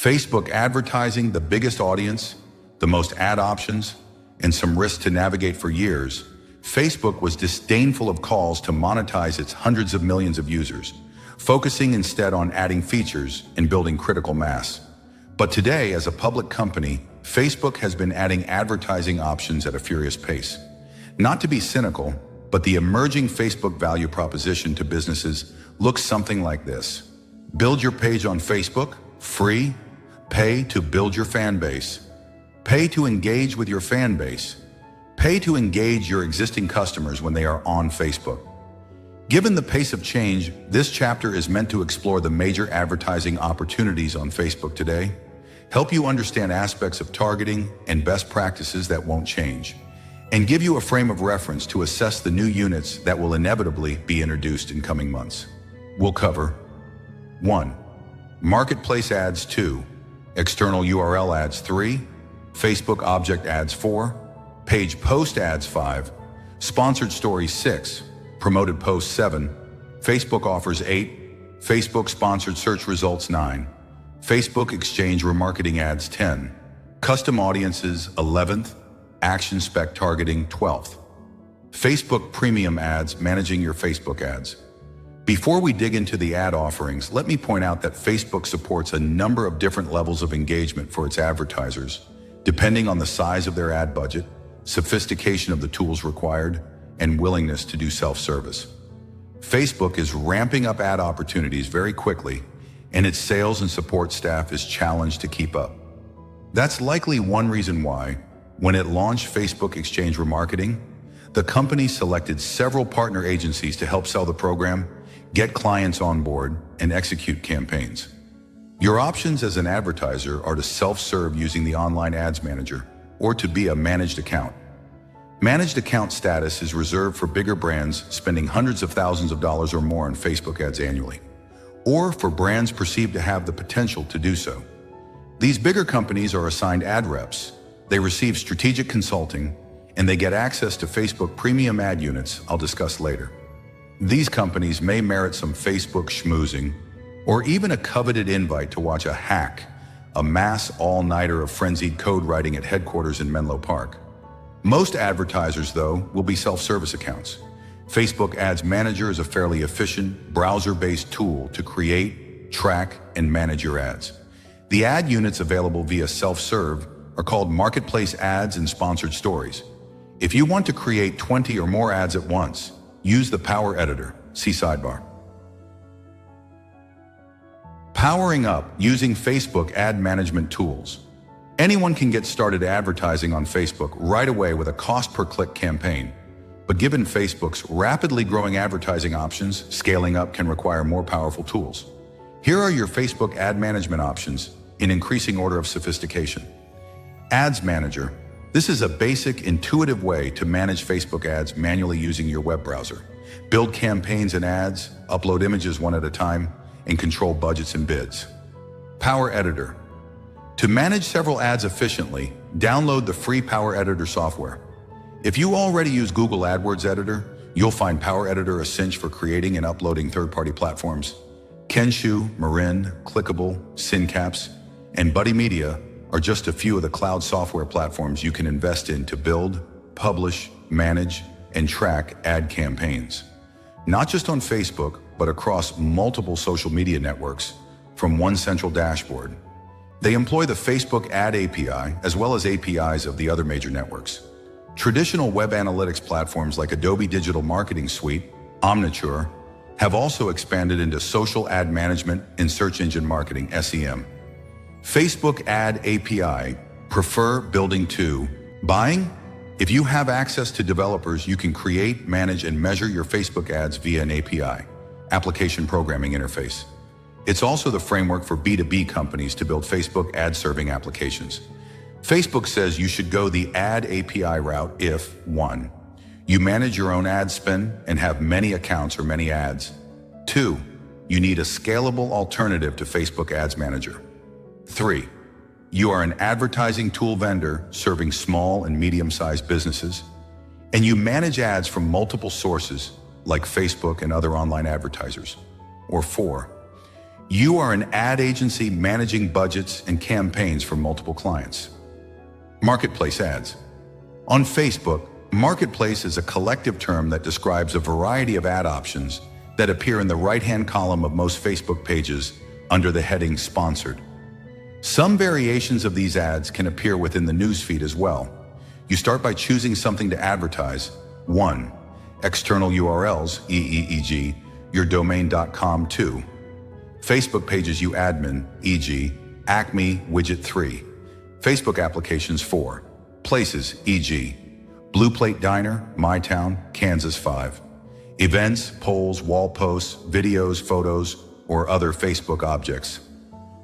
Facebook advertising, the biggest audience, the most ad options, and some risks to navigate for years, Facebook was disdainful of calls to monetize its hundreds of millions of users, focusing instead on adding features and building critical mass. But today, as a public company, Facebook has been adding advertising options at a furious pace. Not to be cynical, but the emerging Facebook value proposition to businesses looks something like this. Build your page on Facebook, free. Pay to build your fan base. Pay to engage with your fan base. Pay to engage your existing customers when they are on Facebook. Given the pace of change, this chapter is meant to explore the major advertising opportunities on Facebook today, help you understand aspects of targeting and best practices that won't change, and give you a frame of reference to assess the new units that will inevitably be introduced in coming months. We'll cover 1. Marketplace ads 2, external URL ads 3, Facebook object ads 4, page post ads 5, sponsored stories 6, promoted posts 7, Facebook offers 8, Facebook sponsored search results 9, Facebook exchange remarketing ads 10, custom audiences 11th, action spec targeting 12th. Facebook premium ads, managing your Facebook ads. Before we dig into the ad offerings, let me point out that Facebook supports a number of different levels of engagement for its advertisers, depending on the size of their ad budget, sophistication of the tools required, and willingness to do self-service. Facebook is ramping up ad opportunities very quickly, and its sales and support staff is challenged to keep up. That's likely one reason why, when it launched Facebook Exchange Remarketing, the company selected several partner agencies to help sell the program, get clients on board, and execute campaigns. Your options as an advertiser are to self-serve using the online ads manager, or to be a managed account. Managed account status is reserved for bigger brands spending hundreds of thousands of dollars or more on Facebook ads annually, or for brands perceived to have the potential to do so. These bigger companies are assigned ad reps. They receive strategic consulting, and they get access to Facebook premium ad units I'll discuss later. These companies may merit some Facebook schmoozing, or even a coveted invite to watch a hack, a mass all-nighter of frenzied code writing at headquarters in Menlo Park. Most advertisers, though, will be self-service accounts. Facebook Ads Manager is a fairly efficient, browser-based tool to create, track, and manage your ads. The ad units available via self-serve are called Marketplace Ads and Sponsored Stories. If you want to create 20 or more ads at once, use the Power Editor. See sidebar. Powering up using Facebook ad management tools. Anyone can get started advertising on Facebook right away with a cost-per-click campaign. But given Facebook's rapidly growing advertising options, scaling up can require more powerful tools. Here are your Facebook ad management options in increasing order of sophistication. Ads Manager. This is a basic, intuitive way to manage Facebook ads manually using your web browser. Build campaigns and ads, upload images one at a time, and control budgets and bids. Power Editor. To manage several ads efficiently, download the free Power Editor software. If you already use Google AdWords Editor, you'll find Power Editor a cinch for creating and uploading third-party platforms. Kensho, Marin, Clickable, Syncaps, and Buddy Media are just a few of the cloud software platforms you can invest in to build, publish, manage, and track ad campaigns. Not just on Facebook, but across multiple social media networks from one central dashboard. They employ the Facebook Ad API as well as APIs of the other major networks. Traditional web analytics platforms like Adobe Digital Marketing Suite, Omniture, have also expanded into social ad management and search engine marketing, SEM. Facebook Ad API, prefer building to buying? If you have access to developers, you can create, manage, and measure your Facebook ads via an API, application programming interface. It's also the framework for B2B companies to build Facebook ad-serving applications. Facebook says you should go the Ad API route if 1. You manage your own ad spend and have many accounts or many ads. 2. You need a scalable alternative to Facebook Ads Manager. 3. You are an advertising tool vendor serving small and medium-sized businesses, and you manage ads from multiple sources like Facebook and other online advertisers. Or 4. You are an ad agency managing budgets and campaigns for multiple clients. Marketplace ads. On Facebook, marketplace is a collective term that describes a variety of ad options that appear in the right-hand column of most Facebook pages under the heading Sponsored. Some variations of these ads can appear within the newsfeed as well. You start by choosing something to advertise. 1. External URLs, e.g., your domain.com. 2. Facebook pages you admin, e.g., Acme Widget 3. Facebook applications 4. Places, e.g., Blue Plate Diner, My Town, Kansas 5. Events, polls, wall posts, videos, photos, or other Facebook objects.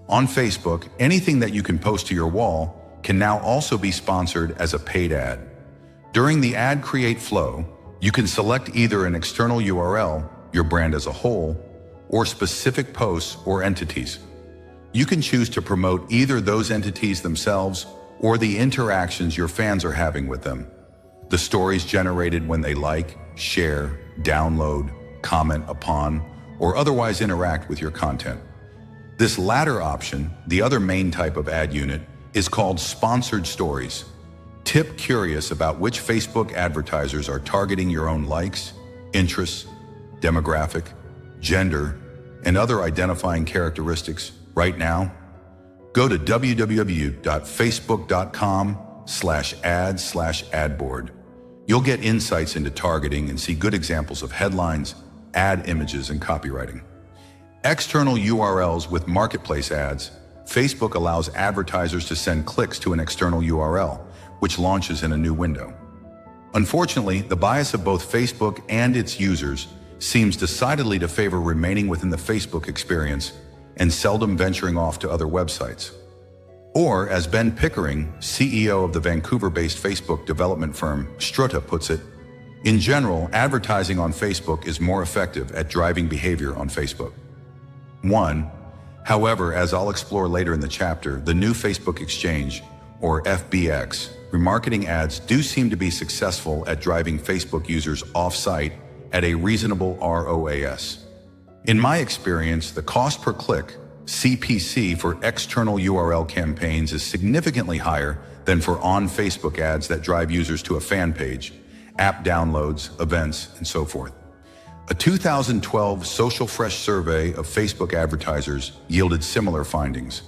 On Facebook, anything that you can post to your wall can now also be sponsored as a paid ad. During the ad create flow, you can select either an external URL, your brand as a whole, or specific posts or entities. You can choose to promote either those entities themselves or the interactions your fans are having with them. The stories generated when they like, share, download, comment upon, or otherwise interact with your content. This latter option, the other main type of ad unit, is called Sponsored Stories. Tip: curious about which Facebook advertisers are targeting your own likes, interests, demographic, gender, and other identifying characteristics right now? Go to www.facebook.com/ads/adboard. You'll get insights into targeting and see good examples of headlines, ad images, and copywriting. External URLs with marketplace ads. Facebook allows advertisers to send clicks to an external URL, which launches in a new window. Unfortunately, the bias of both Facebook and its users seems decidedly to favor remaining within the Facebook experience and seldom venturing off to other websites. Or, as Ben Pickering, CEO of the Vancouver-based Facebook development firm Struta, puts it, in general, advertising on Facebook is more effective at driving behavior on Facebook. 1. However, as I'll explore later in the chapter, the new Facebook Exchange, or FBX, remarketing ads do seem to be successful at driving Facebook users off-site at a reasonable ROAS. In my experience, the cost per click, CPC, for external URL campaigns is significantly higher than for on-Facebook ads that drive users to a fan page, app downloads, events, and so forth. A 2012 Social Fresh survey of Facebook advertisers yielded similar findings.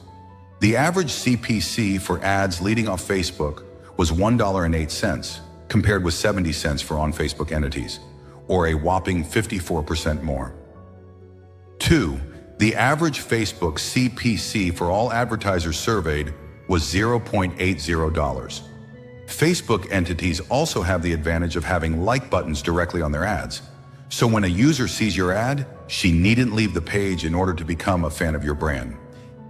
The average CPC for ads leading off Facebook was $1.08, compared with 70 cents for on-Facebook entities, or a whopping 54% more. 2. The average Facebook CPC for all advertisers surveyed was $0.80. Facebook entities also have the advantage of having like buttons directly on their ads. So when a user sees your ad, she needn't leave the page in order to become a fan of your brand.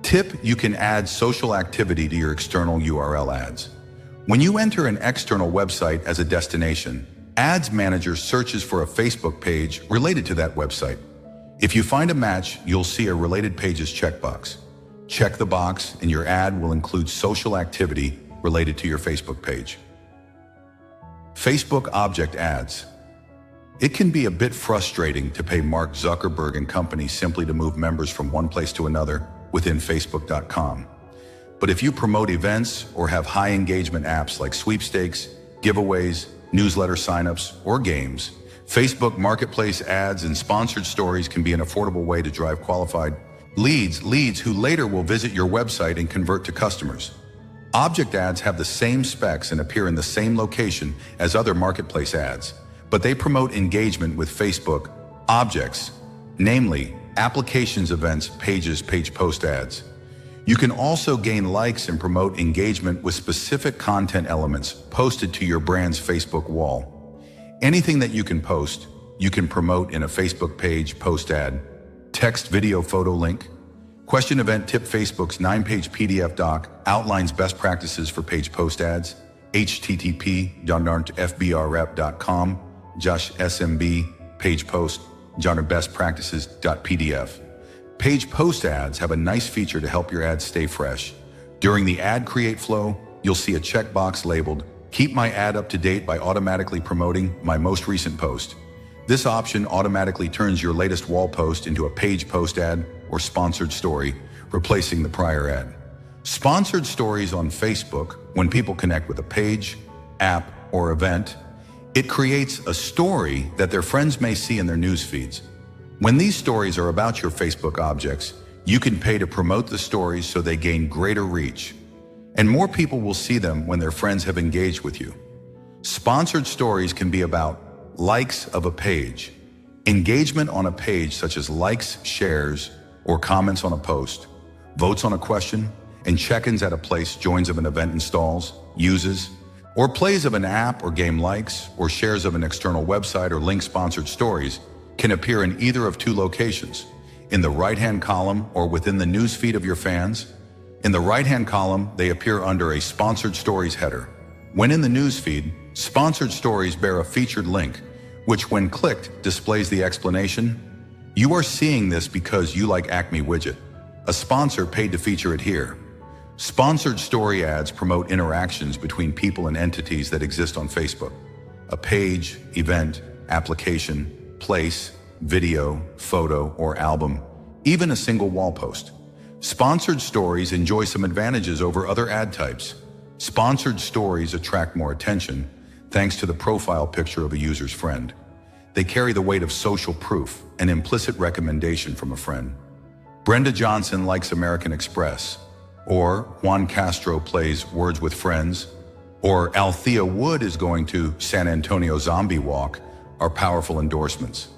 Tip: you can add social activity to your external URL ads. When you enter an external website as a destination, Ads Manager searches for a Facebook page related to that website. If you find a match, you'll see a Related Pages checkbox. Check the box and your ad will include social activity related to your Facebook page. Facebook Object Ads. It can be a bit frustrating to pay Mark Zuckerberg and company simply to move members from one place to another within Facebook.com. But if you promote events or have high engagement apps like sweepstakes, giveaways, newsletter signups, or games, Facebook Marketplace ads and sponsored stories can be an affordable way to drive qualified leads who later will visit your website and convert to customers. Object ads have the same specs and appear in the same location as other marketplace ads, but they promote engagement with Facebook objects, namely applications, events, pages, page post ads. You can also gain likes and promote engagement with specific content elements posted to your brand's Facebook wall. Anything that you can post, you can promote in a Facebook page post ad, text, video, photo link. Question event tip: Facebook's 9-page PDF doc outlines best practices for page post ads. http://fbrrep.com /smb page post bestpractices.pdf. Page post ads have a nice feature to help your ads stay fresh. During the ad create flow, you'll see a checkbox labeled "Keep my ad up to date by automatically promoting my most recent post." This option automatically turns your latest wall post into a page post ad or sponsored story, replacing the prior ad. Sponsored stories on Facebook, when people connect with a page, app, or event, it creates a story that their friends may see in their news feeds. When these stories are about your Facebook objects, you can pay to promote the stories so they gain greater reach. And more people will see them when their friends have engaged with you. Sponsored stories can be about likes of a page, engagement on a page such as likes, shares, or comments on a post, votes on a question, and check-ins at a place, joins of an event installs, uses, or plays of an app or game. Likes or shares of an external website or link. Sponsored stories can appear in either of two locations, in the right-hand column or within the news feed of your fans. In the right-hand column, they appear under a Sponsored Stories header. When in the news feed, Sponsored Stories bear a featured link, which when clicked displays the explanation. You are seeing this because you like Acme widget. A sponsor paid to feature it here. Sponsored story ads promote interactions between people and entities that exist on Facebook. A page, event, application, place, video, photo, or album, even a single wall post. Sponsored stories enjoy some advantages over other ad types. Sponsored stories attract more attention thanks to the profile picture of a user's friend. They carry the weight of social proof, an implicit recommendation from a friend. Brenda Johnson likes American Express, or Juan Castro plays Words with Friends, or Althea Wood is going to San Antonio Zombie Walk are powerful endorsements.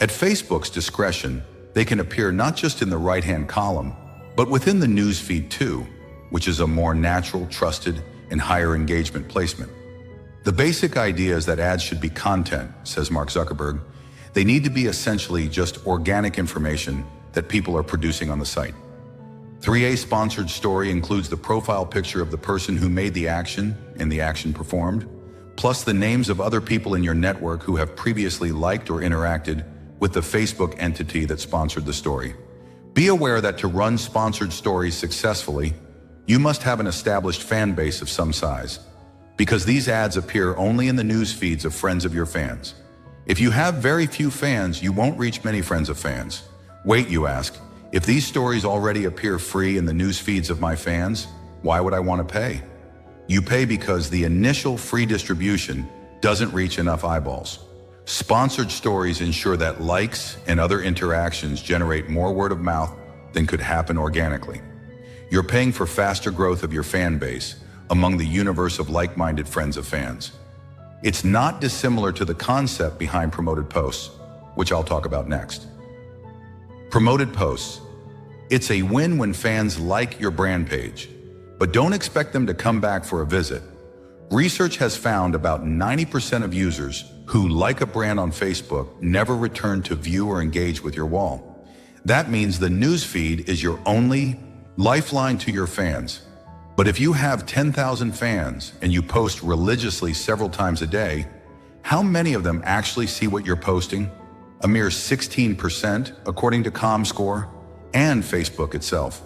At Facebook's discretion, they can appear not just in the right-hand column, but within the news feed too, which is a more natural, trusted, and higher engagement placement. The basic idea is that ads should be content, says Mark Zuckerberg. They need to be essentially just organic information that people are producing on the site. 3A sponsored story includes the profile picture of the person who made the action and the action performed, plus the names of other people in your network who have previously liked or interacted with the Facebook entity that sponsored the story. Be aware that to run sponsored stories successfully, you must have an established fan base of some size, because these ads appear only in the news feeds of friends of your fans. If you have very few fans, you won't reach many friends of fans. Wait, you ask, if these stories already appear free in the news feeds of my fans, why would I want to pay? You pay because the initial free distribution doesn't reach enough eyeballs. Sponsored stories ensure that likes and other interactions generate more word of mouth than could happen organically. You're paying for faster growth of your fan base among the universe of like-minded friends of fans. It's not dissimilar to the concept behind promoted posts, which I'll talk about next. Promoted posts. It's a win when fans like your brand page, but don't expect them to come back for a visit. Research has found about 90% of users who like a brand on Facebook never return to view or engage with your wall. That means the news feed is your only lifeline to your fans. But if you have 10,000 fans and you post religiously several times a day, how many of them actually see what you're posting? A mere 16% according to ComScore and Facebook itself.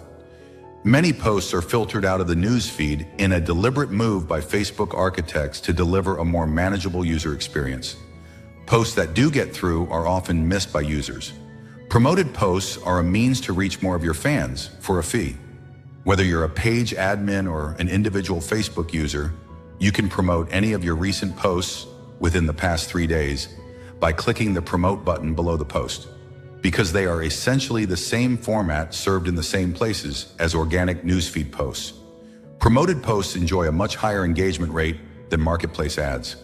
Many posts are filtered out of the news feed in a deliberate move by Facebook architects to deliver a more manageable user experience. Posts that do get through are often missed by users. Promoted posts are a means to reach more of your fans for a fee. Whether you're a page admin or an individual Facebook user, you can promote any of your recent posts within the past 3 days by clicking the promote button below the post, because they are essentially the same format served in the same places as organic newsfeed posts. Promoted posts enjoy a much higher engagement rate than marketplace ads.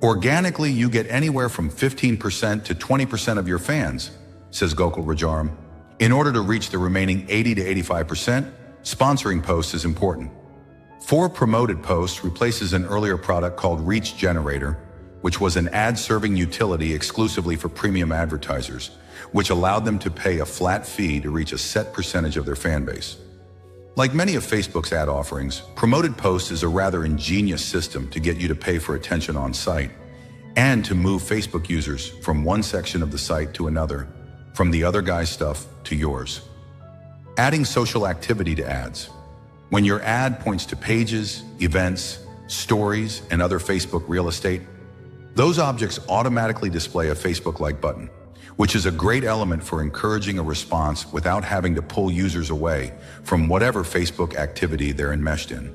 Organically, you get anywhere from 15% to 20% of your fans, says Gokul Rajaram. In order to reach the remaining 80 to 85%, sponsoring posts is important. For promoted posts replaces an earlier product called Reach Generator, which was an ad-serving utility exclusively for premium advertisers, which allowed them to pay a flat fee to reach a set percentage of their fan base. Like many of Facebook's ad offerings, promoted posts is a rather ingenious system to get you to pay for attention on site and to move Facebook users from one section of the site to another, from the other guy's stuff to yours. Adding social activity to ads. When your ad points to pages, events, stories, and other Facebook real estate, those objects automatically display a Facebook like button, which is a great element for encouraging a response without having to pull users away from whatever Facebook activity they're enmeshed in.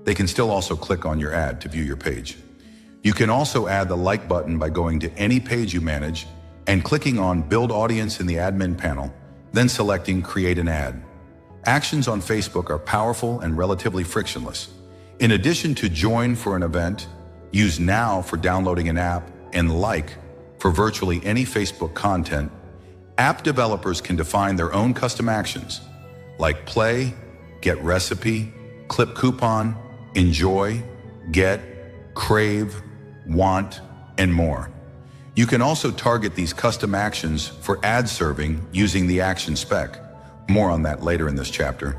They can still also click on your ad to view your page. You can also add the like button by going to any page you manage and clicking on Build Audience in the admin panel, then selecting Create an Ad. Actions on Facebook are powerful and relatively frictionless. In addition to Join for an event, use Now for downloading an app, and Like for virtually any Facebook content, app developers can define their own custom actions, like Play, Get Recipe, Clip Coupon, Enjoy, Get, Crave, Want, and more. You can also target these custom actions for ad serving using the action spec. More on that later in this chapter.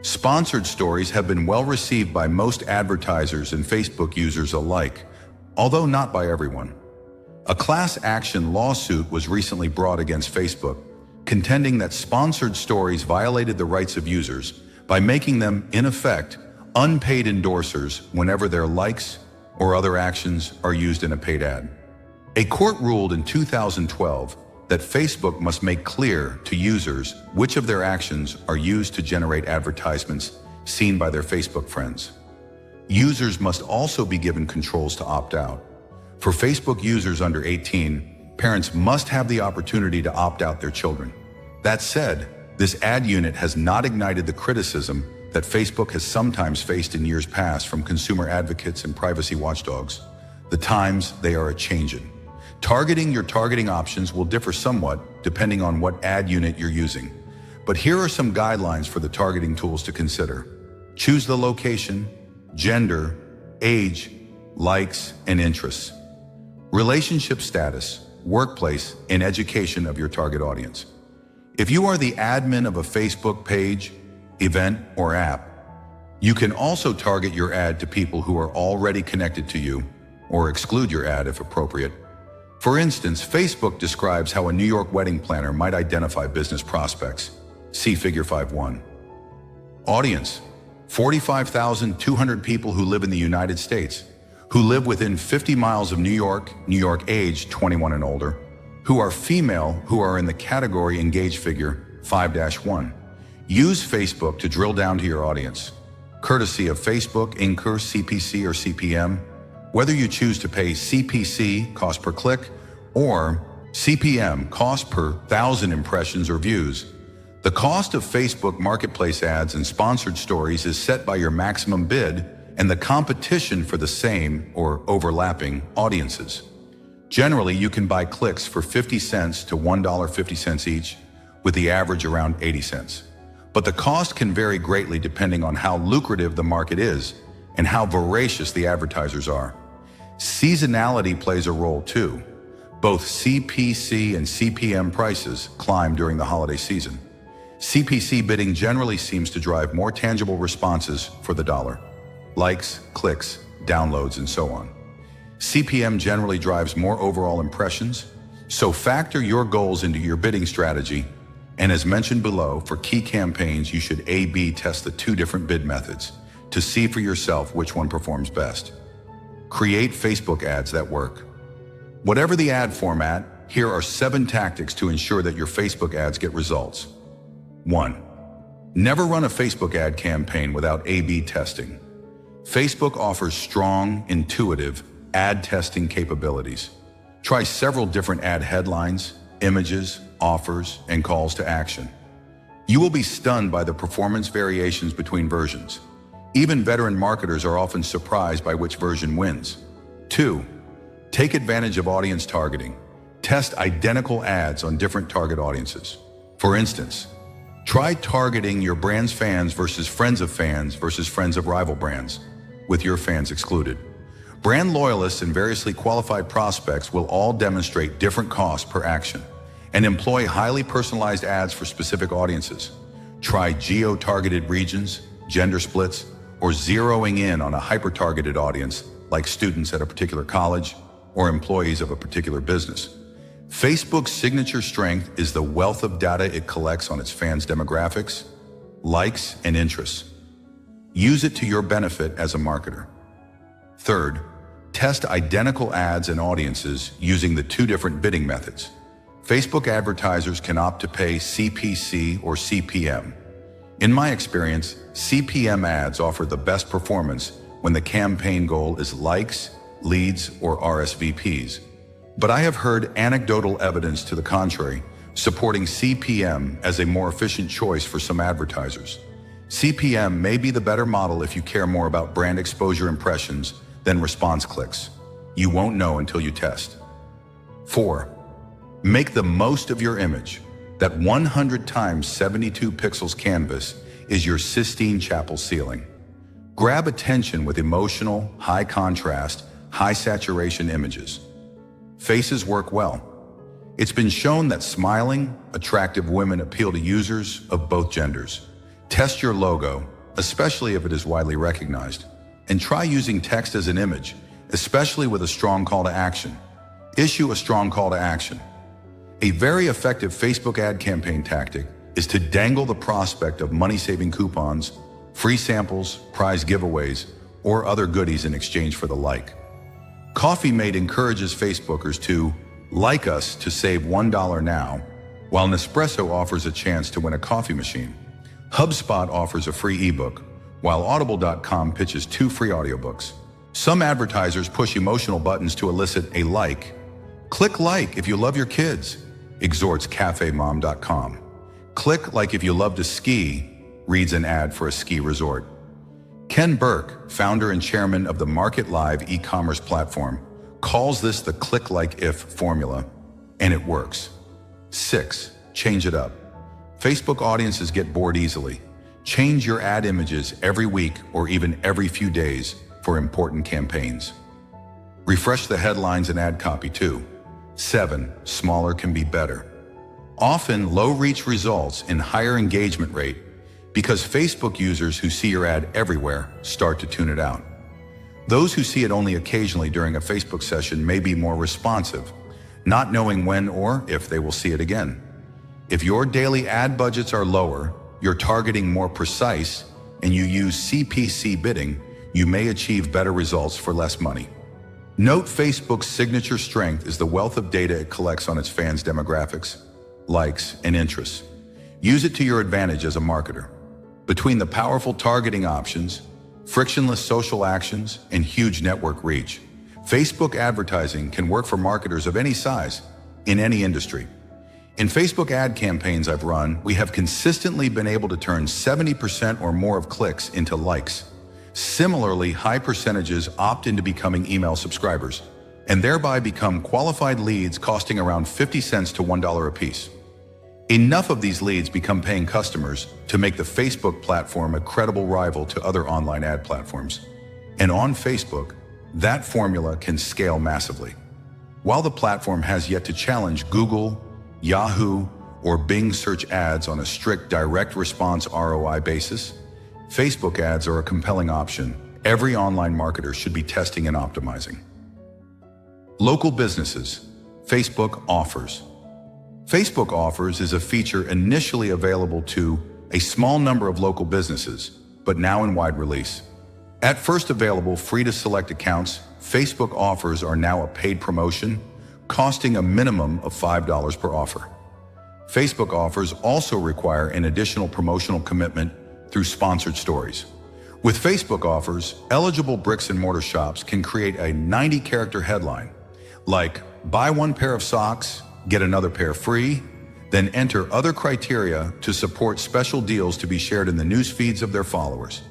Sponsored stories have been well received by most advertisers and Facebook users alike, although not by everyone. A class action lawsuit was recently brought against Facebook, contending that sponsored stories violated the rights of users by making them, in effect, unpaid endorsers whenever their likes or other actions are used in a paid ad. A court ruled in 2012 that Facebook must make clear to users which of their actions are used to generate advertisements seen by their Facebook friends. Users must also be given controls to opt out. For Facebook users under 18, parents must have the opportunity to opt out their children. That said, this ad unit has not ignited the criticism that Facebook has sometimes faced in years past from consumer advocates and privacy watchdogs. The times they are a-changin'. Your targeting options will differ somewhat depending on what ad unit you're using. But here are some guidelines for the targeting tools to consider. Choose the location, gender, age, likes, and interests. Relationship status, workplace, and education of your target audience. If you are the admin of a Facebook page, event, or app, you can also target your ad to people who are already connected to you, or exclude your ad if appropriate. For instance, Facebook describes how a New York wedding planner might identify business prospects. See Figure 5.1. Audience: 45,200 people who live in the United States, who live within 50 miles of New York age 21 and older, who are female, who are in the category Engage Figure 5-1. Use Facebook to drill down to your audience. Courtesy of Facebook, Incur, CPC, or CPM. Whether you choose to pay CPC, cost per click, or CPM, cost per 1,000 impressions or views, the cost of Facebook marketplace ads and sponsored stories is set by your maximum bid and the competition for the same or overlapping audiences. Generally, you can buy clicks for 50 cents to $1.50 each, with the average around 80 cents. But the cost can vary greatly depending on how lucrative the market is and how voracious the advertisers are. Seasonality plays a role too. Both CPC and CPM prices climb during the holiday season. CPC bidding generally seems to drive more tangible responses for the dollar. Likes, clicks, downloads, and so on. CPM generally drives more overall impressions, so factor your goals into your bidding strategy, and as mentioned below, for key campaigns you should A/B test the two different bid methods to see for yourself which one performs best. Create Facebook ads that work. Whatever the ad format, here are 7 tactics to ensure that your Facebook ads get results. 1. Never run a Facebook ad campaign without A/B testing. Facebook offers strong, intuitive ad testing capabilities. Try several different ad headlines, images, offers, and calls to action. You will be stunned by the performance variations between versions. Even veteran marketers are often surprised by which version wins. 2. Take advantage of audience targeting. Test identical ads on different target audiences. For instance, try targeting your brand's fans versus friends of rival brands, with your fans excluded. Brand loyalists and variously qualified prospects will all demonstrate different costs per action and employ highly personalized ads for specific audiences. Try geo-targeted regions, gender splits, or zeroing in on a hyper-targeted audience like students at a particular college or employees of a particular business. Facebook's signature strength is the wealth of data it collects on its fans' demographics, likes, and interests. Use it to your benefit as a marketer. Third, test identical ads and audiences using the 2 different bidding methods. Facebook advertisers can opt to pay CPC or CPM. In my experience, CPM ads offer the best performance when the campaign goal is likes, leads, or RSVPs. But I have heard anecdotal evidence to the contrary, supporting CPM as a more efficient choice for some advertisers. CPM may be the better model if you care more about brand exposure impressions than response clicks. You won't know until you test. 4. Make the most of your image. That 100 times 72 pixels canvas is your Sistine Chapel ceiling. Grab attention with emotional, high contrast, high saturation images. Faces work well. It's been shown that smiling, attractive women appeal to users of both genders. Test your logo, especially if it is widely recognized, and try using text as an image, especially with a strong call to action. Issue a strong call to action. A very effective Facebook ad campaign tactic is to dangle the prospect of money-saving coupons, free samples, prize giveaways, or other goodies in exchange for the like. Coffee Mate encourages Facebookers to like us to save $1 now, while Nespresso offers a chance to win a coffee machine. HubSpot offers a free ebook, while Audible.com pitches 2 free audiobooks. Some advertisers push emotional buttons to elicit a like. Click like if you love your kids, exhorts CafeMom.com. Click like if you love to ski, reads an ad for a ski resort. Ken Burke, founder and chairman of the Market Live e-commerce platform, calls this the click like if formula, and it works. 6. Change it up. Facebook audiences get bored easily. Change your ad images every week or even every few days for important campaigns. Refresh the headlines and ad copy too. 7. Smaller can be better. Often low reach results in higher engagement rate because Facebook users who see your ad everywhere start to tune it out. Those who see it only occasionally during a Facebook session may be more responsive, not knowing when or if they will see it again. If your daily ad budgets are lower, you're targeting more precise, and you use CPC bidding, you may achieve better results for less money. Note Facebook's signature strength is the wealth of data it collects on its fans' demographics, likes, and interests. Use it to your advantage as a marketer. Between the powerful targeting options, frictionless social actions, and huge network reach, Facebook advertising can work for marketers of any size, in any industry. In Facebook ad campaigns I've run, we have consistently been able to turn 70% or more of clicks into likes. Similarly, high percentages opt into becoming email subscribers, and thereby become qualified leads costing around 50 cents to $1 apiece. Enough of these leads become paying customers to make the Facebook platform a credible rival to other online ad platforms. And on Facebook, that formula can scale massively. While the platform has yet to challenge Google, Yahoo, or Bing search ads on a strict direct response ROI basis, Facebook ads are a compelling option every online marketer should be testing and optimizing. Local businesses, Facebook offers. Facebook offers is a feature initially available to a small number of local businesses, but now in wide release. At first available free to select accounts, Facebook offers are now a paid promotion, costing a minimum of $5 per offer. Facebook offers also require an additional promotional commitment through sponsored stories. With Facebook offers, eligible bricks and mortar shops can create a 90-character headline, like buy one pair of socks, get another pair free, then enter other criteria to support special deals to be shared in the news feeds of their followers.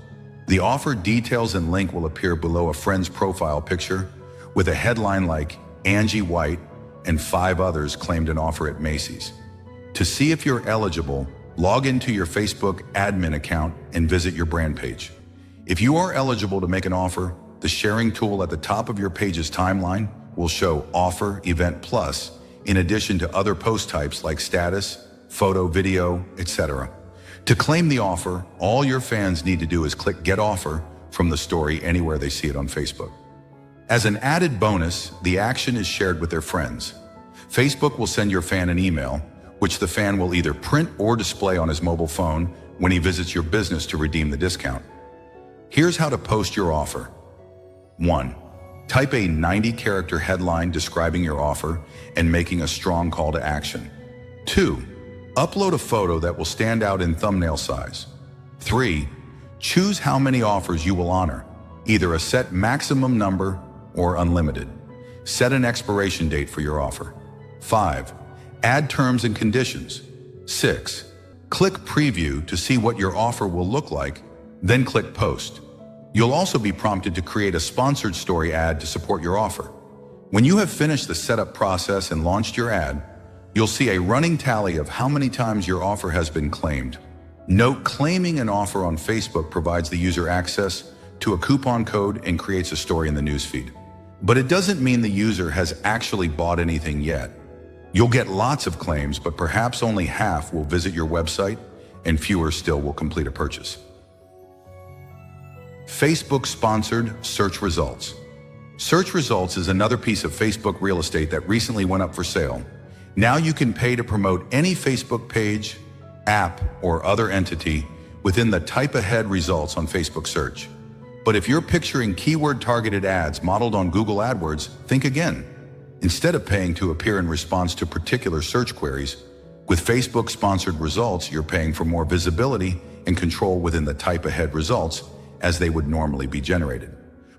The offer details and link will appear below a friend's profile picture with a headline like Angie White and 5 others claimed an offer at Macy's. To see if you're eligible, log into your Facebook admin account and visit your brand page. If you are eligible to make an offer, the sharing tool at the top of your page's timeline will show Offer Event Plus, in addition to other post types like status, photo, video, etc. To claim the offer, all your fans need to do is click Get Offer from the story anywhere they see it on Facebook. As an added bonus, the action is shared with their friends. Facebook will send your fan an email, which the fan will either print or display on his mobile phone when he visits your business to redeem the discount. Here's how to post your offer. 1. Type a 90-character headline describing your offer and making a strong call to action. 2. Upload a photo that will stand out in thumbnail size. 3. Choose how many offers you will honor, either a set maximum number or unlimited. Set an expiration date for your offer. 5. Add terms and conditions. 6. Click Preview to see what your offer will look like, then click Post. You'll also be prompted to create a sponsored story ad to support your offer. When you have finished the setup process and launched your ad, you'll see a running tally of how many times your offer has been claimed. Note, claiming an offer on Facebook provides the user access to a coupon code and creates a story in the newsfeed. But it doesn't mean the user has actually bought anything yet. You'll get lots of claims, but perhaps only half will visit your website and fewer still will complete a purchase. Facebook sponsored search results. Search results is another piece of Facebook real estate that recently went up for sale. Now you can pay to promote any Facebook page, app, or other entity within the type ahead results on Facebook search. But if you're picturing keyword-targeted ads modeled on Google AdWords, think again. Instead of paying to appear in response to particular search queries, with Facebook-sponsored results, you're paying for more visibility and control within the type ahead results as they would normally be generated.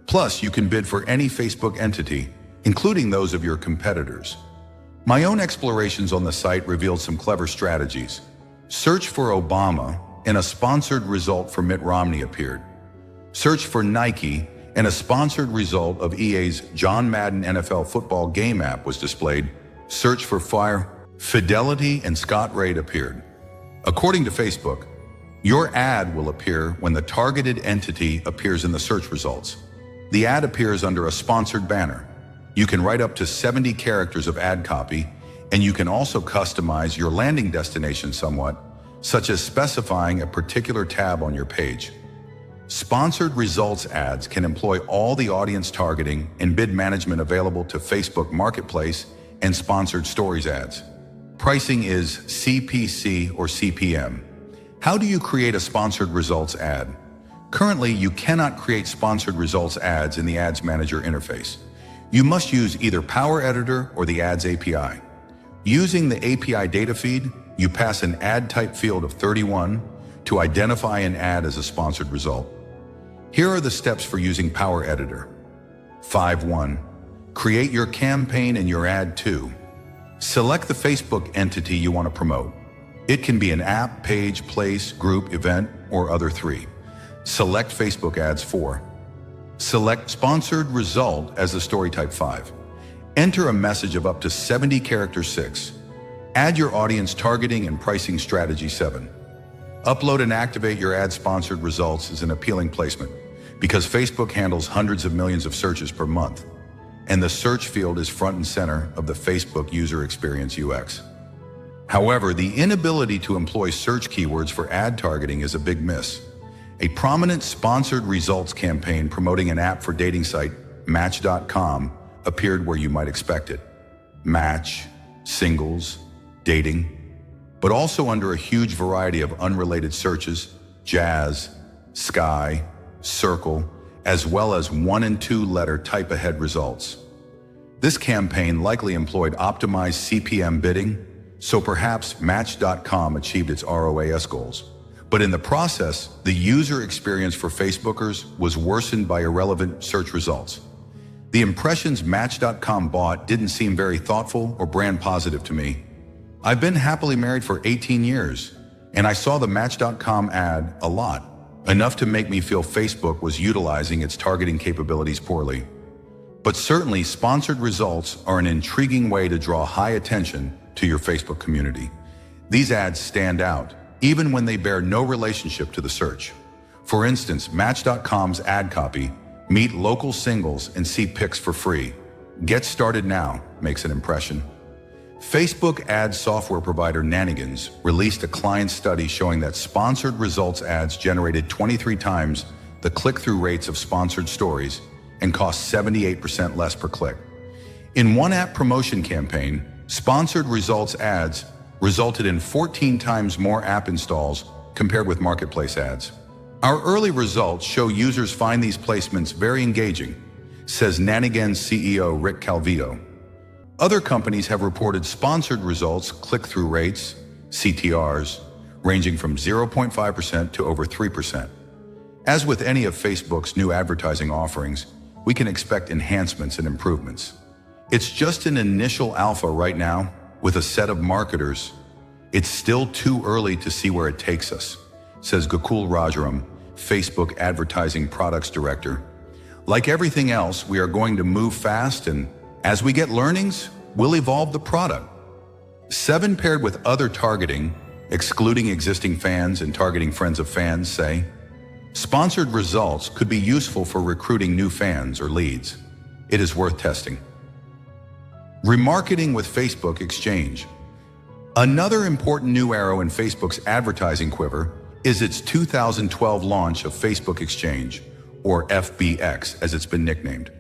Plus, you can bid for any Facebook entity, including those of your competitors. My own explorations on the site revealed some clever strategies. Search for Obama and a sponsored result for Mitt Romney appeared. Search for Nike and a sponsored result of EA's John Madden NFL football game app was displayed. Search for Fire, Fidelity, and Scott Raid appeared. According to Facebook, your ad will appear when the targeted entity appears in the search results. The ad appears under a sponsored banner. You can write up to 70 characters of ad copy, and you can also customize your landing destination somewhat, such as specifying a particular tab on your page. Sponsored results ads can employ all the audience targeting and bid management available to Facebook Marketplace and sponsored stories ads. Pricing is CPC or CPM. How do you create a sponsored results ad? Currently, you cannot create sponsored results ads in the Ads Manager interface. You must use either Power Editor or the Ads API. Using the API data feed, you pass an ad type field of 31 to identify an ad as a sponsored result. Here are the steps for using Power Editor. 5.1. Create your campaign and your ad. 2. Select the Facebook entity you want to promote. It can be an app, page, place, group, event, or other. 3. Select Facebook ads. 4. Select sponsored result as the story type. 5. Enter a message of up to 70 characters. 6. Add your audience targeting and pricing strategy. 7. Upload and activate your ad sponsored results as an appealing placement, because Facebook handles hundreds of millions of searches per month, and the search field is front and center of the Facebook user experience UX. However, the inability to employ search keywords for ad targeting is a big miss. A prominent sponsored results campaign promoting an app for dating site, Match.com, appeared where you might expect it. Match, singles, dating, but also under a huge variety of unrelated searches, jazz, sky, circle, as well as 1- and 2-letter type ahead results. This campaign likely employed optimized CPM bidding, so perhaps Match.com achieved its ROAS goals. But in the process, the user experience for Facebookers was worsened by irrelevant search results. The impressions Match.com bought didn't seem very thoughtful or brand positive to me. I've been happily married for 18 years, and I saw the Match.com ad a lot, enough to make me feel Facebook was utilizing its targeting capabilities poorly. But certainly, sponsored results are an intriguing way to draw high attention to your Facebook community. These ads stand out, even when they bear no relationship to the search. For instance, Match.com's ad copy, "Meet local singles and see pics for free. Get started now," makes an impression. Facebook ad software provider Nanigans released a client study showing that sponsored results ads generated 23 times the click-through rates of sponsored stories and cost 78% less per click. In one app promotion campaign, sponsored results ads resulted in 14 times more app installs compared with marketplace ads. Our early results show users find these placements very engaging. says Nanigan's CEO Rick Calvillo. Other companies have reported sponsored results, click-through rates, CTRs, ranging from 0.5% to over 3%. As with any of Facebook's new advertising offerings, we can expect enhancements and improvements. It's just an initial alpha right now with a set of marketers. It's still too early to see where it takes us, says Gokul Rajaram, Facebook Advertising Products Director. Like everything else, we are going to move fast, and as we get learnings, we'll evolve the product. 7 paired with other targeting, excluding existing fans and targeting friends of fans, say, sponsored results could be useful for recruiting new fans or leads. It is worth testing. Remarketing with Facebook Exchange. Another important new arrow in Facebook's advertising quiver is its 2012 launch of Facebook Exchange, or FBX as it's been nicknamed.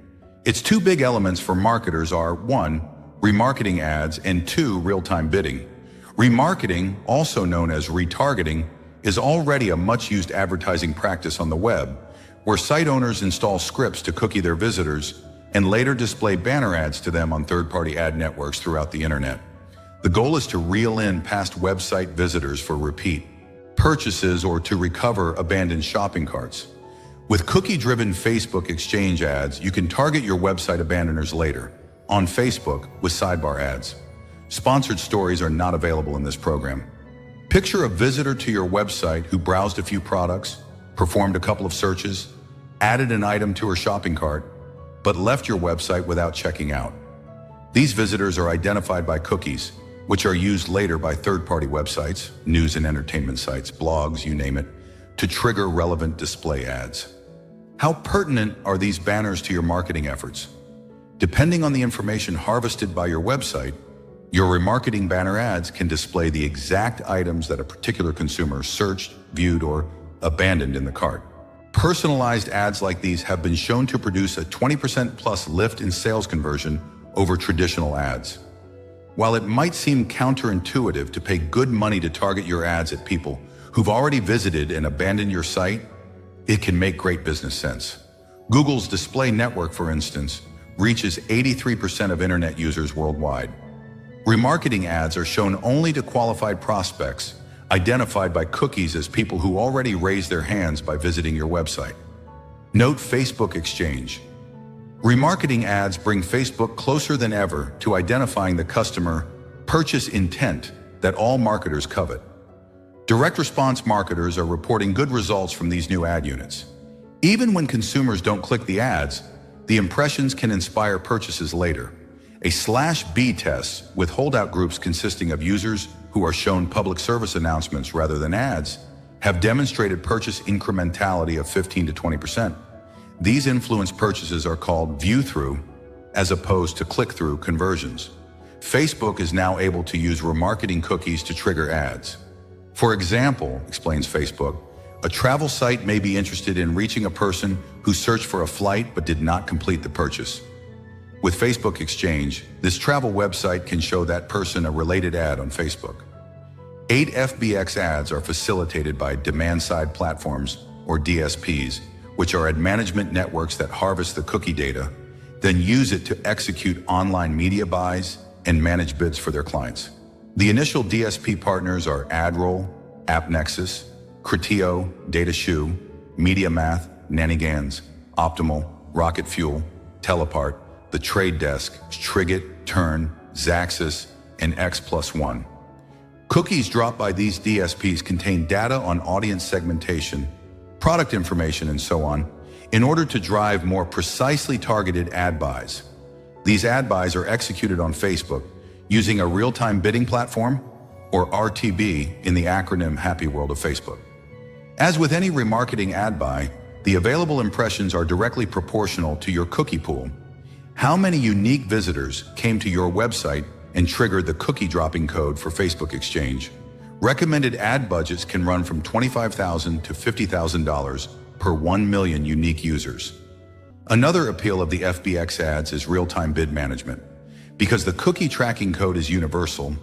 Its 2 big elements for marketers are 1, remarketing ads, and 2, real-time bidding. Remarketing, also known as retargeting, is already a much-used advertising practice on the web, where site owners install scripts to cookie their visitors and later display banner ads to them on third-party ad networks throughout the internet. The goal is to reel in past website visitors for repeat purchases or to recover abandoned shopping carts. With cookie-driven Facebook Exchange ads, you can target your website abandoners later on Facebook with sidebar ads. Sponsored stories are not available in this program. Picture a visitor to your website who browsed a few products, performed a couple of searches, added an item to her shopping cart, but left your website without checking out. These visitors are identified by cookies, which are used later by third-party websites, news and entertainment sites, blogs, you name it, to trigger relevant display ads. How pertinent are these banners to your marketing efforts? Depending on the information harvested by your website, your remarketing banner ads can display the exact items that a particular consumer searched, viewed, or abandoned in the cart. Personalized ads like these have been shown to produce a 20% plus lift in sales conversion over traditional ads. While it might seem counterintuitive to pay good money to target your ads at people who've already visited and abandoned your site, it can make great business sense. Google's display network, for instance, reaches 83% of internet users worldwide. Remarketing ads are shown only to qualified prospects, identified by cookies as people who already raised their hands by visiting your website. Note Facebook Exchange. Remarketing ads bring Facebook closer than ever to identifying the customer purchase intent that all marketers covet. Direct response marketers are reporting good results from these new ad units. Even when consumers don't click the ads, the impressions can inspire purchases later. A /B test with holdout groups consisting of users who are shown public service announcements rather than ads have demonstrated purchase incrementality of 15 to 20%. These influence purchases are called view-through as opposed to click-through conversions. Facebook is now able to use remarketing cookies to trigger ads. For example, explains Facebook, a travel site may be interested in reaching a person who searched for a flight but did not complete the purchase. With Facebook Exchange, this travel website can show that person a related ad on Facebook. 8 FBX ads are facilitated by demand-side platforms, or DSPs, which are ad management networks that harvest the cookie data, then use it to execute online media buys and manage bids for their clients. The initial DSP partners are AdRoll, AppNexus, Criteo, DataShoe, MediaMath, Nanigans, Optimal, Rocket Fuel, Telepart, The Trade Desk, Trigit, Turn, Xaxis, and X+1. Cookies dropped by these DSPs contain data on audience segmentation, product information, and so on, in order to drive more precisely targeted ad buys. These ad buys are executed on Facebook using a real-time bidding platform, or RTB in the acronym Happy World of Facebook. As with any remarketing ad buy, the available impressions are directly proportional to your cookie pool. How many unique visitors came to your website and triggered the cookie dropping code for Facebook Exchange? Recommended ad budgets can run from $25,000 to $50,000 per 1 million unique users. Another appeal of the FBX ads is real-time bid management. Because the cookie tracking code is universal,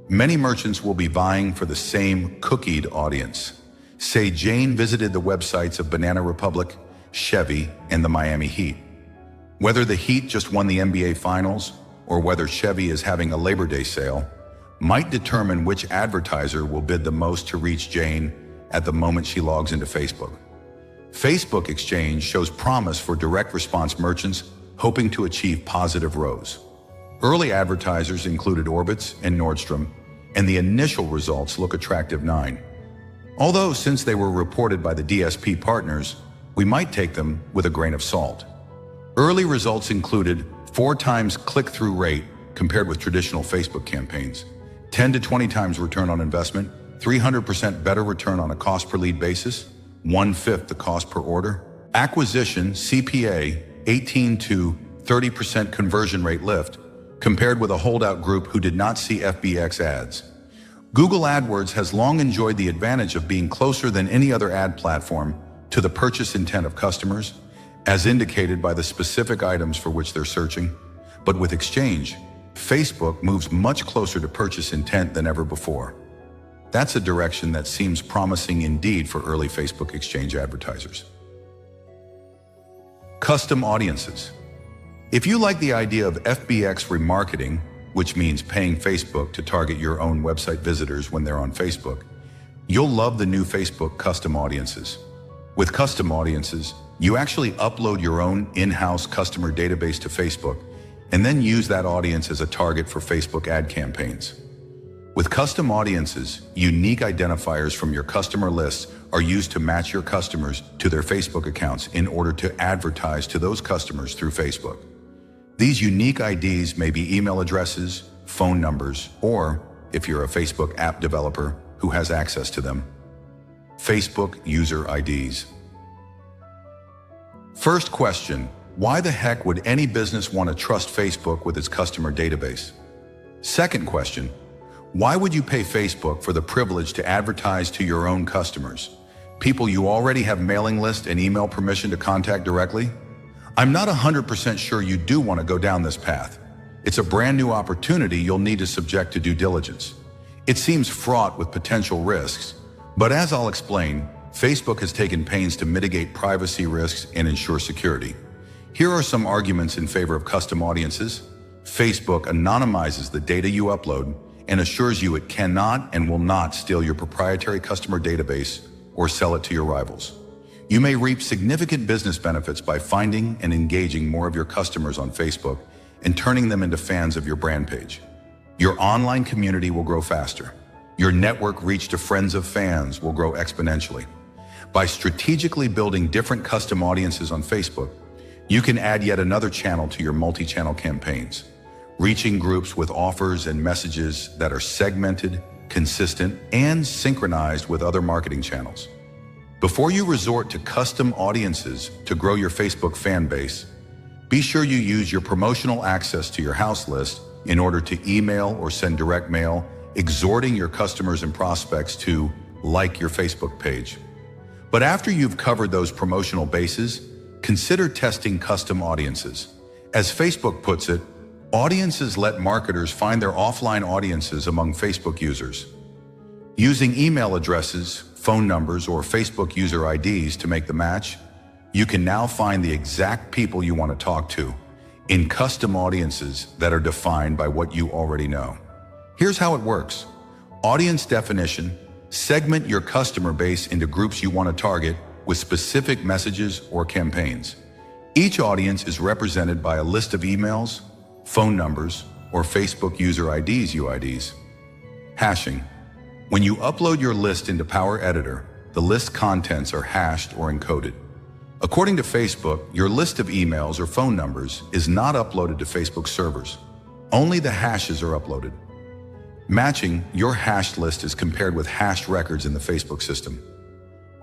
many merchants will be vying for the same cookied audience. Say Jane visited the websites of Banana Republic, Chevy, and the Miami Heat. Whether the Heat just won the NBA Finals or whether Chevy is having a Labor Day sale might determine which advertiser will bid the most to reach Jane at the moment she logs into Facebook. Facebook Exchange shows promise for direct response merchants hoping to achieve positive ROAS. Early advertisers included Orbitz and Nordstrom, and the initial results look attractive 9. Although, since they were reported by the DSP partners, we might take them with a grain of salt. Early results included 4 times click-through rate compared with traditional Facebook campaigns, 10 to 20 times return on investment, 300% better return on a cost per lead basis, 1/5 the cost per order, acquisition CPA 18 to 30% conversion rate lift compared with a holdout group who did not see FBX ads. Google AdWords has long enjoyed the advantage of being closer than any other ad platform to the purchase intent of customers, as indicated by the specific items for which they're searching. But with Exchange, Facebook moves much closer to purchase intent than ever before. That's a direction that seems promising indeed for early Facebook Exchange advertisers. Custom audiences. If you like the idea of FBX remarketing, which means paying Facebook to target your own website visitors when they're on Facebook, you'll love the new Facebook custom audiences. With custom audiences, you actually upload your own in-house customer database to Facebook and then use that audience as a target for Facebook ad campaigns. With custom audiences, unique identifiers from your customer lists are used to match your customers to their Facebook accounts in order to advertise to those customers through Facebook. These unique IDs may be email addresses, phone numbers, or, if you're a Facebook app developer who has access to them, Facebook user IDs. First question, why the heck would any business want to trust Facebook with its customer database? Second question, why would you pay Facebook for the privilege to advertise to your own customers, people you already have mailing list and email permission to contact directly? I'm not 100% sure you do want to go down this path. It's a brand new opportunity you'll need to subject to due diligence. It seems fraught with potential risks, but as I'll explain, Facebook has taken pains to mitigate privacy risks and ensure security. Here are some arguments in favor of custom audiences. Facebook anonymizes the data you upload and assures you it cannot and will not steal your proprietary customer database or sell it to your rivals. You may reap significant business benefits by finding and engaging more of your customers on Facebook and turning them into fans of your brand page. Your online community will grow faster. Your network reach to friends of fans will grow exponentially. By strategically building different custom audiences on Facebook, you can add yet another channel to your multi-channel campaigns, reaching groups with offers and messages that are segmented, consistent, and synchronized with other marketing channels. Before you resort to custom audiences to grow your Facebook fan base, be sure you use your promotional access to your house list in order to email or send direct mail, exhorting your customers and prospects to like your Facebook page. But after you've covered those promotional bases, consider testing custom audiences. As Facebook puts it, audiences let marketers find their offline audiences among Facebook users. Using email addresses, phone numbers, or Facebook user IDs to make the match, you can now find the exact people you want to talk to in custom audiences that are defined by what you already know. Here's how it works. Audience definition: segment your customer base into groups you want to target with specific messages or campaigns. Each audience is represented by a list of emails, phone numbers, or Facebook user IDs, UIDs. Hashing. When you upload your list into Power Editor, the list contents are hashed or encoded. According to Facebook, your list of emails or phone numbers is not uploaded to Facebook servers. Only the hashes are uploaded. Matching, your hashed list is compared with hashed records in the Facebook system.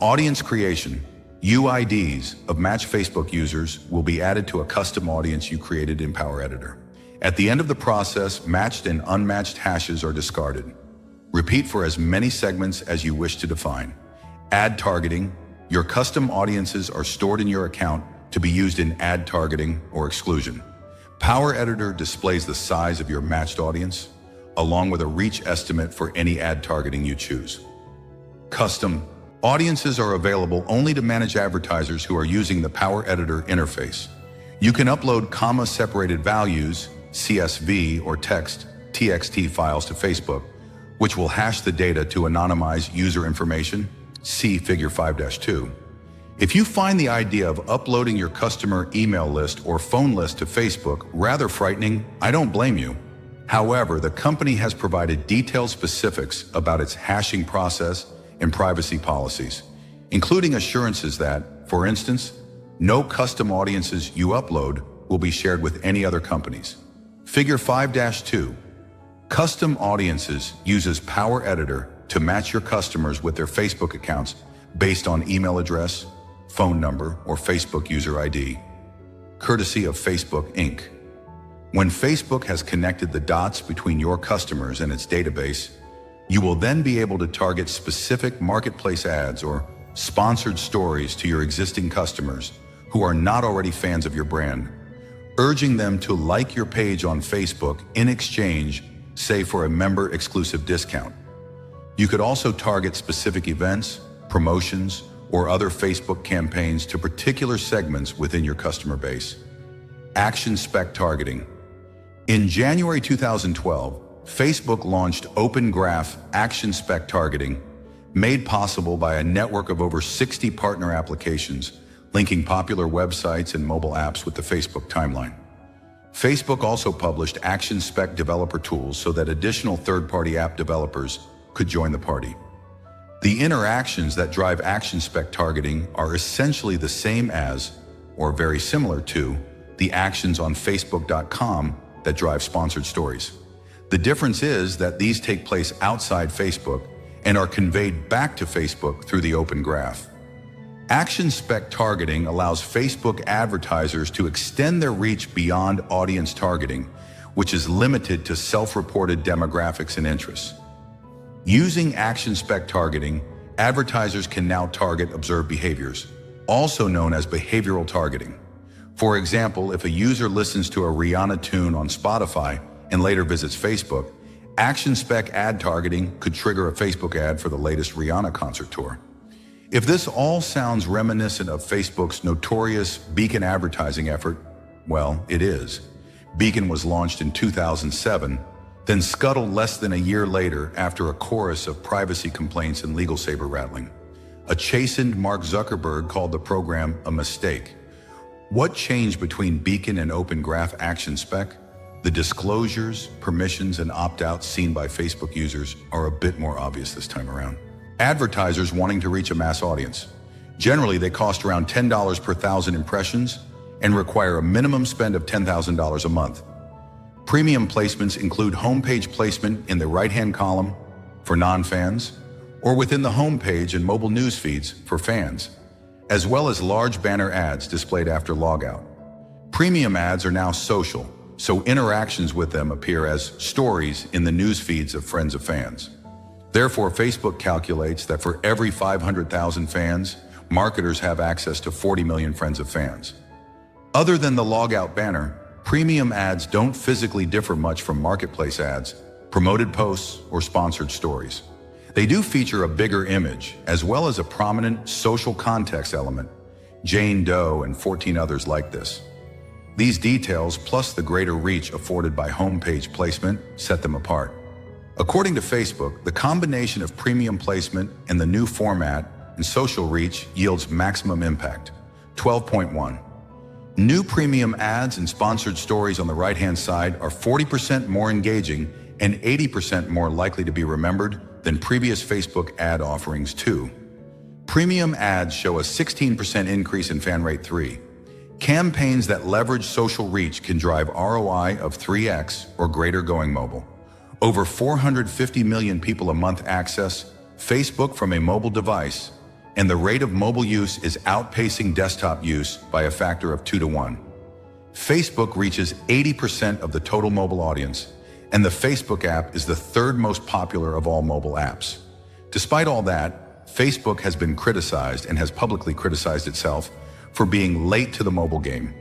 Audience creation. UIDs of matched Facebook users will be added to a custom audience you created in Power Editor. At the end of the process, matched and unmatched hashes are discarded. Repeat for as many segments as you wish to define. Ad targeting. Your custom audiences are stored in your account to be used in ad targeting or exclusion. Power Editor displays the size of your matched audience, along with a reach estimate for any ad targeting you choose. Custom audiences are available only to manage advertisers who are using the Power Editor interface. You can upload comma-separated values, CSV, or text, TXT files to Facebook, which will hash the data to anonymize user information, see Figure 5-2. If you find the idea of uploading your customer email list or phone list to Facebook rather frightening, I don't blame you. However, the company has provided detailed specifics about its hashing process and privacy policies, including assurances that, for instance, no custom audiences you upload will be shared with any other companies. Figure 5-2. Custom Audiences uses Power Editor to match your customers with their Facebook accounts based on email address, phone number, or Facebook user ID, courtesy of Facebook Inc. When Facebook has connected the dots between your customers and its database, you will then be able to target specific marketplace ads or sponsored stories to your existing customers who are not already fans of your brand, urging them to like your page on Facebook in exchange, say for a member-exclusive discount. You could also target specific events, promotions, or other Facebook campaigns to particular segments within your customer base. Action Spec Targeting. In January 2012, Facebook launched Open Graph Action Spec Targeting, made possible by a network of over 60 partner applications, linking popular websites and mobile apps with the Facebook timeline. Facebook also published Action Spec developer tools so that additional third-party app developers could join the party. The interactions that drive Action Spec targeting are essentially the same as, or very similar to, the actions on Facebook.com that drive sponsored stories. The difference is that these take place outside Facebook and are conveyed back to Facebook through the Open Graph. Action Spec targeting allows Facebook advertisers to extend their reach beyond audience targeting, which is limited to self-reported demographics and interests. Using Action Spec targeting, advertisers can now target observed behaviors, also known as behavioral targeting. For example, if a user listens to a Rihanna tune on Spotify and later visits Facebook, Action Spec ad targeting could trigger a Facebook ad for the latest Rihanna concert tour. If this all sounds reminiscent of Facebook's notorious Beacon advertising effort, well, it is. Beacon was launched in 2007, then scuttled less than a year later after a chorus of privacy complaints and legal saber rattling. A chastened Mark Zuckerberg called the program a mistake. What changed between Beacon and Open Graph Action Spec? The disclosures, permissions, and opt-outs seen by Facebook users are a bit more obvious this time around. Advertisers wanting to reach a mass audience. Generally, they cost around $10 per 1,000 impressions and require a minimum spend of $10,000 a month. Premium placements include homepage placement in the right-hand column for non-fans, or within the homepage and mobile news feeds for fans, as well as large banner ads displayed after logout. Premium ads are now social, so interactions with them appear as stories in the news feeds of friends of fans. Therefore, Facebook calculates that for every 500,000 fans, marketers have access to 40 million friends of fans. Other than the logout banner, premium ads don't physically differ much from marketplace ads, promoted posts, or sponsored stories. They do feature a bigger image, as well as a prominent social context element, Jane Doe and 14 others like this. These details, plus the greater reach afforded by homepage placement, set them apart. According to Facebook, the combination of premium placement and the new format and social reach yields maximum impact. 12.1. New premium ads and sponsored stories on the right-hand side are 40% more engaging and 80% more likely to be remembered than previous Facebook ad offerings too. Premium ads show a 16% increase in fan rate 3. Campaigns that leverage social reach can drive ROI of 3x or greater going mobile. Over 450 million people a month access Facebook from a mobile device, and the rate of mobile use is outpacing desktop use by a factor of 2 to 1. Facebook reaches 80% of the total mobile audience, and the Facebook app is the third most popular of all mobile apps. Despite all that, Facebook has been criticized and has publicly criticized itself for being late to the mobile game,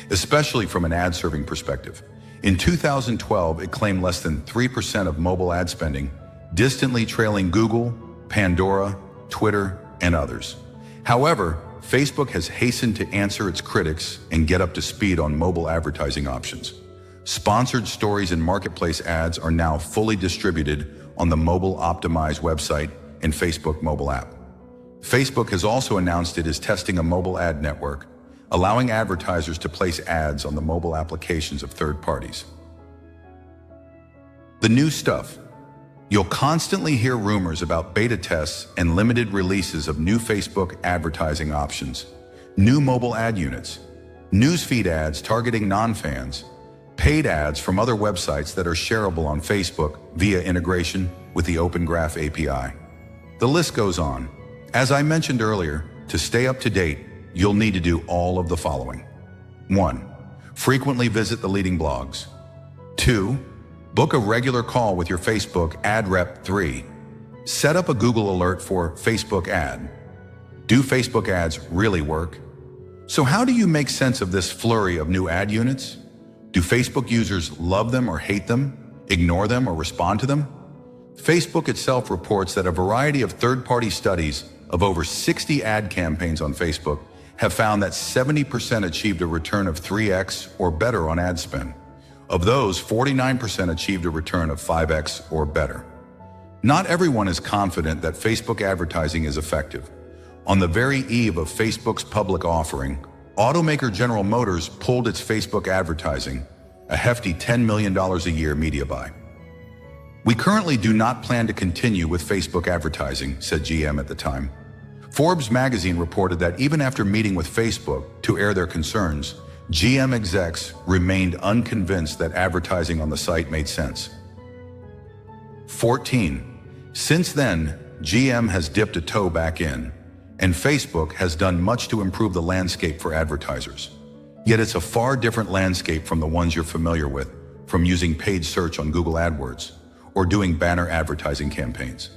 especially from an ad-serving perspective. In 2012, it claimed less than 3% of mobile ad spending, distantly trailing Google, Pandora, Twitter, and others. However, Facebook has hastened to answer its critics and get up to speed on mobile advertising options. Sponsored stories and marketplace ads are now fully distributed on the mobile-optimized website and Facebook mobile app. Facebook has also announced it is testing a mobile ad network, allowing advertisers to place ads on the mobile applications of third parties. The new stuff. You'll constantly hear rumors about beta tests and limited releases of new Facebook advertising options, new mobile ad units, newsfeed ads targeting non-fans, paid ads from other websites that are shareable on Facebook via integration with the Open Graph API. The list goes on. As I mentioned earlier, to stay up to date, you'll need to do all of the following. 1. Frequently visit the leading blogs. 2. Book a regular call with your Facebook ad rep. 3. Set up a Google alert for Facebook ad. Do Facebook ads really work? So how do you make sense of this flurry of new ad units? Do Facebook users love them or hate them, ignore them or respond to them? Facebook itself reports that a variety of third-party studies of over 60 ad campaigns on Facebook have found that 70% achieved a return of 3x or better on ad spend. Of those, 49% achieved a return of 5x or better. Not everyone is confident that Facebook advertising is effective. On the very eve of Facebook's public offering, automaker General Motors pulled its Facebook advertising, a hefty $10 million a year media buy. "We currently do not plan to continue with Facebook advertising," said GM at the time. Forbes magazine reported that even after meeting with Facebook to air their concerns, GM execs remained unconvinced that advertising on the site made sense. 14. Since then, GM has dipped a toe back in, and Facebook has done much to improve the landscape for advertisers. Yet it's a far different landscape from the ones you're familiar with, from using paid search on Google AdWords or doing banner advertising campaigns.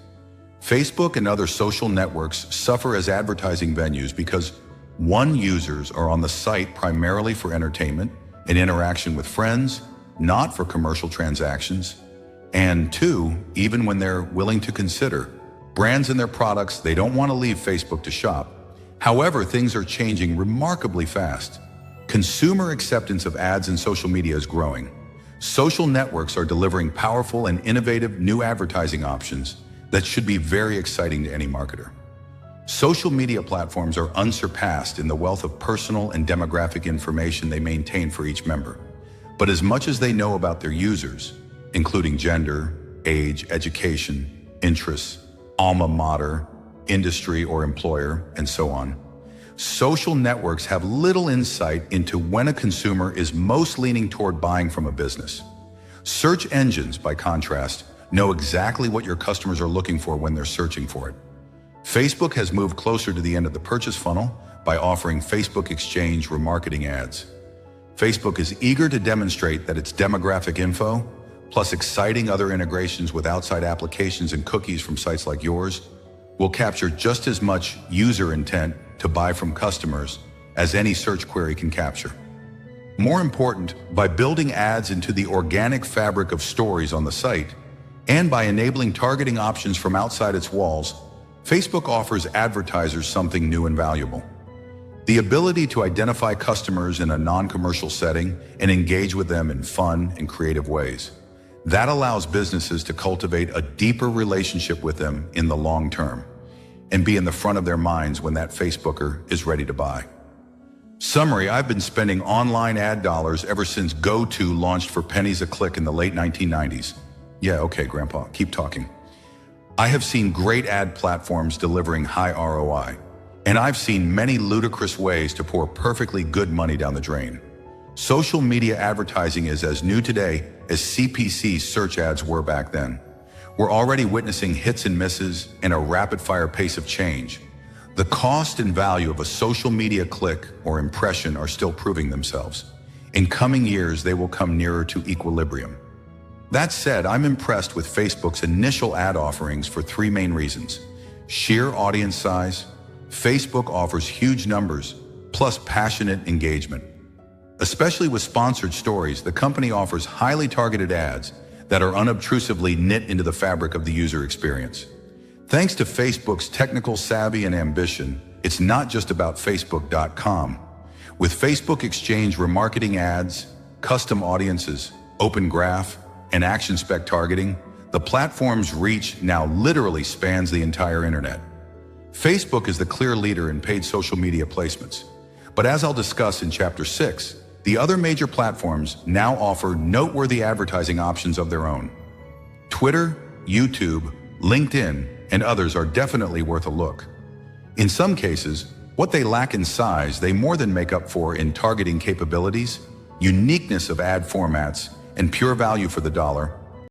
Facebook and other social networks suffer as advertising venues because 1. Users are on the site primarily for entertainment and interaction with friends, not for commercial transactions. And 2, even when they're willing to consider brands and their products, they don't want to leave Facebook to shop. However, things are changing remarkably fast. Consumer acceptance of ads in social media is growing. Social networks are delivering powerful and innovative new advertising options that should be very exciting to any marketer. Social media platforms are unsurpassed in the wealth of personal and demographic information they maintain for each member. But as much as they know about their users, including gender, age, education, interests, alma mater, industry or employer, and so on, social networks have little insight into when a consumer is most leaning toward buying from a business. Search engines, by contrast, know exactly what your customers are looking for when they're searching for it. Facebook has moved closer to the end of the purchase funnel by offering Facebook Exchange remarketing ads. Facebook is eager to demonstrate that its demographic info, plus exciting other integrations with outside applications and cookies from sites like yours, will capture just as much user intent to buy from customers as any search query can capture. More important, by building ads into the organic fabric of stories on the site, and by enabling targeting options from outside its walls, Facebook offers advertisers something new and valuable. The ability to identify customers in a non-commercial setting and engage with them in fun and creative ways. That allows businesses to cultivate a deeper relationship with them in the long term and be in the front of their minds when that Facebooker is ready to buy. Summary: I've been spending online ad dollars ever since GoTo launched for pennies a click in the late 1990s. Yeah, okay, Grandpa, keep talking. I have seen great ad platforms delivering high ROI, and I've seen many ludicrous ways to pour perfectly good money down the drain. Social media advertising is as new today as CPC search ads were back then. We're already witnessing hits and misses and a rapid-fire pace of change. The cost and value of a social media click or impression are still proving themselves. In coming years, they will come nearer to equilibrium. That said, I'm impressed with Facebook's initial ad offerings for 3 main reasons. Sheer audience size. Facebook offers huge numbers, plus passionate engagement. Especially with sponsored stories, the company offers highly targeted ads that are unobtrusively knit into the fabric of the user experience. Thanks to Facebook's technical savvy and ambition, it's not just about Facebook.com. With Facebook Exchange remarketing ads, custom audiences, open graph, and action spec targeting, the platform's reach now literally spans the entire internet. Facebook is the clear leader in paid social media placements. But as I'll discuss in Chapter 6, the other major platforms now offer noteworthy advertising options of their own. Twitter, YouTube, LinkedIn, and others are definitely worth a look. In some cases, what they lack in size, they more than make up for in targeting capabilities, uniqueness of ad formats, and pure value for the dollar.